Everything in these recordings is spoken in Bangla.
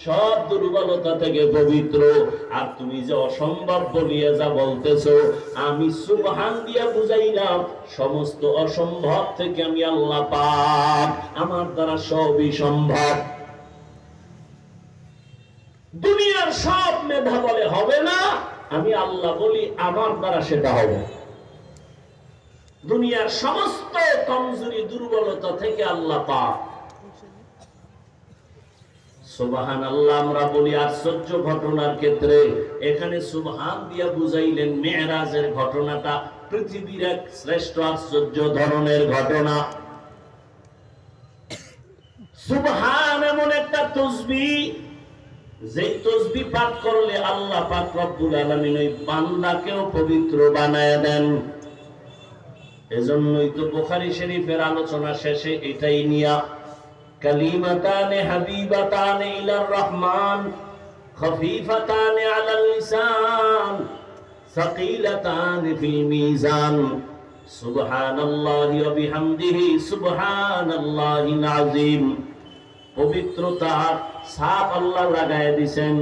সব দুর্বলতা থেকে পবিত্র। আর তুমি যে অসম্ভব বলিয়া যা বলতেছো, আমি সুবহান দিয়া বুঝাইলাম সমস্ত অসম্ভব থেকে আমি আল্লাহ পাক, আমার দ্বারা সবই সম্ভব। দুনিয়ার সব মেধা বলে হবে না, আমি আল্লাহ বলি আমার দ্বারা সেটা হবে। দুনিয়ার সমস্ত কমজোরি দুর্বলতা থেকে আল্লাহ পাক। সুবহানাল্লাহ আমরা বলি আশ্চর্য ঘটনার ক্ষেত্রে, এখানে সুবহান দিয়া বুঝাইলেন মেরাজের ঘটনাটা পৃথিবীর এক শ্রেষ্ঠ আশ্চর্য ধরনের ঘটনা। সুবহান এমন একটা তাসবিহ, যেই তাসবিহ পাঠ করলে আল্লাহ পাক রব্বুল আলামিন ওই বান্দাকেও পবিত্র বানায় দেন। এজন্যই তো বুখারী শরীফের আলোচনা শেষে এটাই নিয়া, কালিমাতানে হাবিবাতানে ইলার রহমান খফিফাতানে আলাল লিসান সাকিলাতানে ফিল মিজান সুবহানাল্লাহি ওয়া বিহামদিহি সুবহানাল্লাহিল আযীম। পবিত্রতা সাফ আল্লাহ লাগায় দিবেন,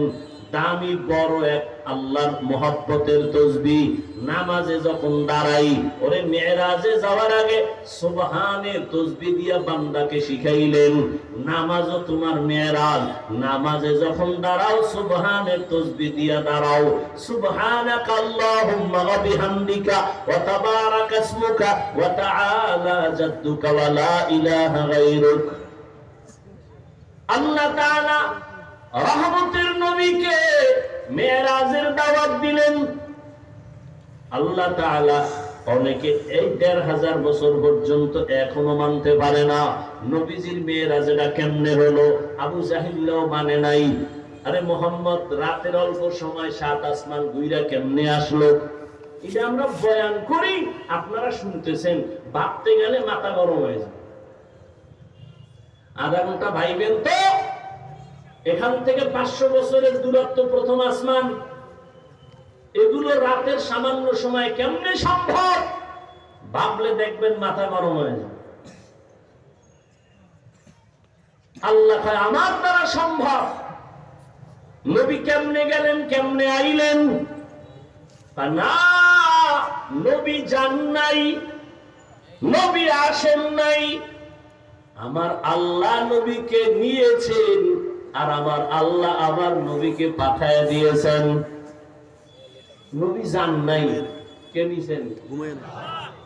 দামি বড় এক আল্লাহর মহব্বতের তাসবিহ। নামাজে যখন দাঁড়াই, ওরে মেরাজে যাওয়ার আগে সুবহানের তাসবিহ দিয়া বান্দাকে শিখাইলেন, নামাজও তোমার মেরাজ। নামাজে যখন দাঁড়াও সুবহানের তাসবিহ দিয়া দাঁড়াও। সুবহানাকা আল্লাহুম্মা ওয়া বিহামদিকা ওয়া তাবারাকা ইসমুকা ওয়া তাআলা জাদ্দুকা ওয়া লা ইলাহা গায়রুক। আল্লাহ তাআলা রহমতের নবীকে মেরাজের দাওয়াত দিলেন। আল্লাহ তাআলা অনেকে এই ১৫০০ বছর পর্যন্ত এখনো মানতে পারে না নবীজির মেরাজটা কেমনে হলো। আবু জাহিলও মানে নাই। আরে মোহাম্মদ রাতের অল্প সময় ৭ আসমান ঘুইরা কেমনে আসলো? এটা আমরা বয়ান করি, আপনারা শুনতেছেন, ভাবতে গেলে মাথা গরম হয়ে যায়। আধা ঘন্টা ভাইবেন তো, এখান থেকে ৫০০ বছরের দূরত্ব প্রথম আসমান, এগুলো রাতের সামান্য সময় কেমনে সম্ভব? ভাবলে দেখবেন মাথা গরম হয়ে যায়। আল্লাহ কয় আমার দ্বারা সম্ভব। নবী কেমনে গেলেন, কেমনে আইলেন? না, নবী যান নাই, নবী আসেন নাই, আমার আল্লাহ নবীকে নিয়েছেন, আর আমার আল্লাহ আমার নবীকে পাঠায় দিয়েছেন। নবী যান নাই, কে নিছেন?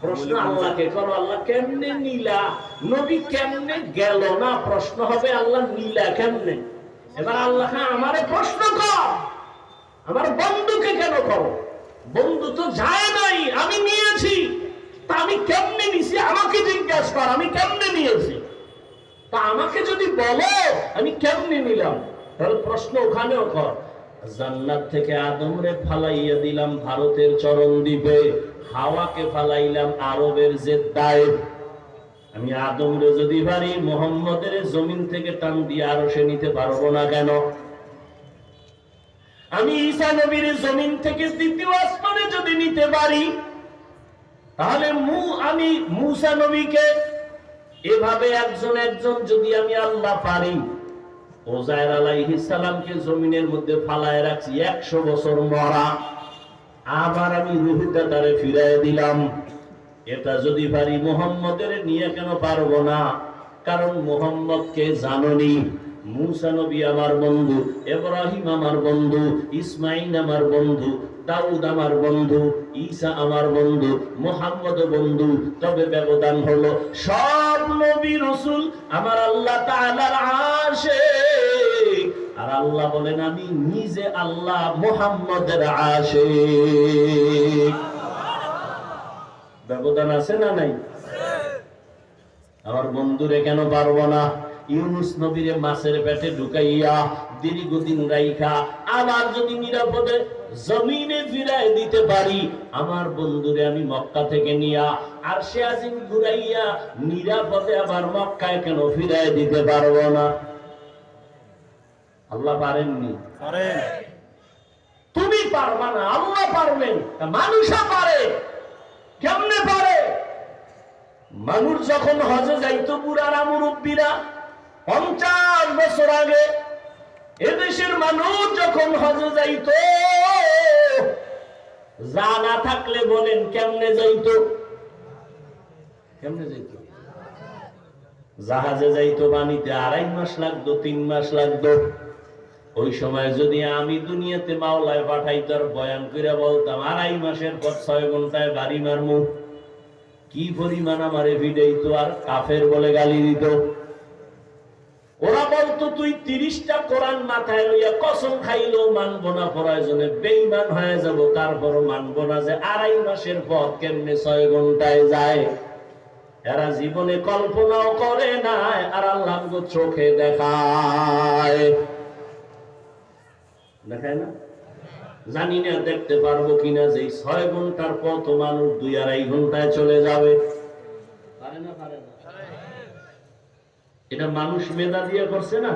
প্রশ্ন আল্লাহকে করো, আল্লাহ কেমনে নিলা? নবী কেমনে গেল না? প্রশ্ন হবে আল্লাহ নিলা কেমনে? এবার আল্লাহ আমারে প্রশ্ন কর, আমার বন্ধুকে কেন করো? বন্ধু তো যায় নাই, আমি নিয়েছি। তা আমি কেমনে নিছি আমাকে জিজ্ঞাসা কর, আমি কেমনে নিয়েছি? তা আমাকে যদি বলো আমি কেমনে নিলাম, তাহলে প্রশ্ন ওখানেও কর। জান্নাত থেকে আদমরে ফালাইয়া দিলাম ভারতের চরণ দ্বীপে, হাওয়াকে ফালাইলাম আরবের জেদ্দায়। আমি আদমরে যদি পারি মুহাম্মদের জমিন থেকে টান দিয়ে আরশে নিতে পারবো না কেন? আমি ঈসা নবীর জমিন থেকে দ্বিতীয় আসমানে যদি নিতে পারি, তাহলে আমি মুসা নবীকে এভাবে একজন একজন যদি আমি আল্লাহ পারি, ওজায়ের আলাইহিস সালামকে জমিনের মধ্যে ফালায় রাখছি ১০০ বছর মরা, আবার আমি রূহটা তারে ফিরায় দিলাম। এটা যদি পারি, মুহাম্মদের নিয়ে কেন পারবো না? কারণ মুহাম্মদকে জাননি। মুসা নবী আমার বন্ধু, ইব্রাহিম আমার বন্ধু, ইসমাইল আমার বন্ধু, দাউদ আমার বন্ধু, ঈসা আমার বন্ধু, মুহাম্মদ বন্ধু। তবে ব্যবধান হলো সব নবী রাসূল আমার আল্লাহ তাআলার আশিক, আর আল্লাহ বলেন আমি নিজে আল্লাহ মুহাম্মদের আশিক। ব্যবধান আছে না নাই? আমার বন্ধুরে কেন পারবো না? ইউনুস নবীরে মাছের পেটে ঢুকাইয়া দীর্ঘদিন রাইখা আবার যদি নিরাপদে জমিনে ফিরায় দিতে পারি, আমার বন্ধুরে আমি মক্কা থেকে নিয়া আরশে আজিম ঘুরাইয়া নিরাপদে আবার মক্কায় কেন ফিরায় দিতে পারবো না? আল্লাহ পারেননি? পারেন। তুমি পারবা না, আল্লাহ পারবেন। মানুষও পারে। কেমনে পারে? মানুষ যখন হজে যাইতো, বুড়ারা মুরব্বীরা 50 বছর আগে এদেশের মানুষ যখন হজে যাইতো, যা না থাকলে বলেন কেমনে যাইতো? কেমনে যাইতো? জাহাজে যাইতো, বাণীতে 2.5 মাস লাগতো, 3 মাস লাগতো। ওই সময় যদি আমি দুনিয়াতে মাওলায় পাঠাইতো আর বয়ান করে বলতাম 2.5 মাসের পর 6 ঘন্টায় বাড়ি মারমু, কি পরিমাণ আমারে ভিড়াইতো আর কাফের বলে গালি দিত। ওরা বলতো তুই 30টা কোরআন মাথায় লইয়া কসম খাইলেও মানবো না, প্রয়োজনে বেঈমান হয়ে যাব, তারপরও মানবো না যে 2.5 মাসের পথ কেমনে 6 ঘন্টায় যায়। এরা জীবনে কল্পনাও করে নাই, আর আল্লাহ চোখে দেখায়। দেখায় না? জানি না দেখতে পারবো কিনা যে 6 ঘন্টার পথ মানুষ 2-2.5 ঘন্টায় চলে যাবে। পারে না? পারে না। এটা মানুষ মেধা দিয়ে করছে না।